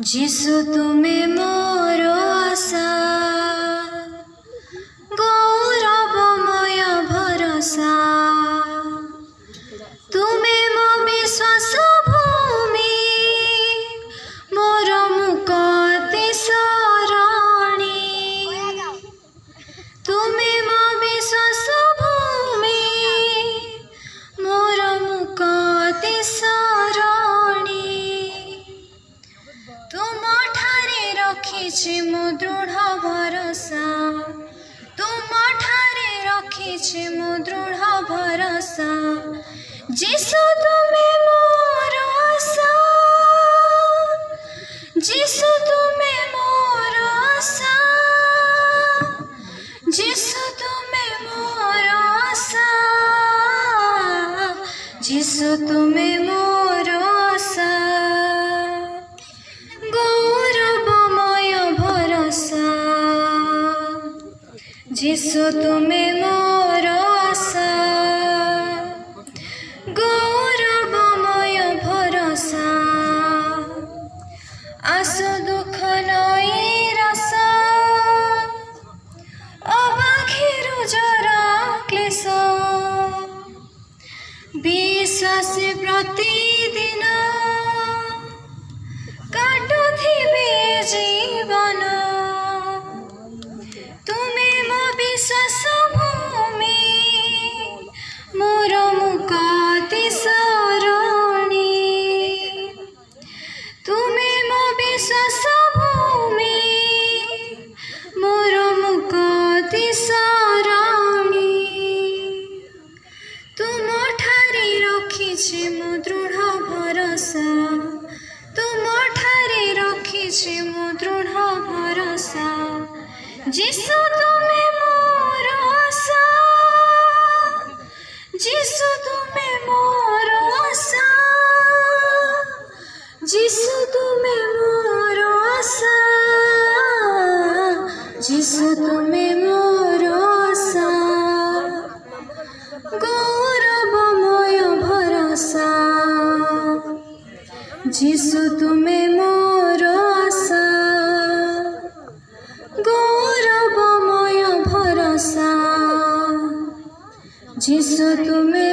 যিশু তুমি মোর আশা, গৌরবময় ভরসা, তুমি মো বিশ্বাস ভূমি, মোর মুক্তি শরণী। তুমি মো বিশ্বাস ভূমি, মোর মুক্তি শরণী। तुम ठारे रखिछि मो दृढ़ भरोसा, तुम ठारे रखिछि मो दृढ़ भरोसा। যিশু তুমি मोर आशा, যিশু তুমি मोर आशा, যিশু তুমি मोर आशा, যিশু তুমি मोर आशा। गौरवमय भरोसा, যিশু তুমি মোর আশা, गौरवमय भरोसा। आशु दुख नैराश, अबाखिरु जरा क्लेश, विश्वास प्रतिदिन काटुथिबे जीवन। तुमे मो विश्वास भूमि, मोर मुक्ति शरणी। तुमे मो विश्वास भूमि, मोर मुक्ति शरणी। तुम ठारे रखिछि मो दृढ़ भरोसा, तुम ठारे रखिछि मो दृढ़ भरोसा। যিশু তুমি মোর আশা, যিশু তুমি মোর আশা, যিশু তুমি মোর আশা, যিশু তুমি মোর আশা। গৌরবময় ভরসা, যিশু তুমি মোর আশা, গৌরবময় ভরসা। যিশু তুমি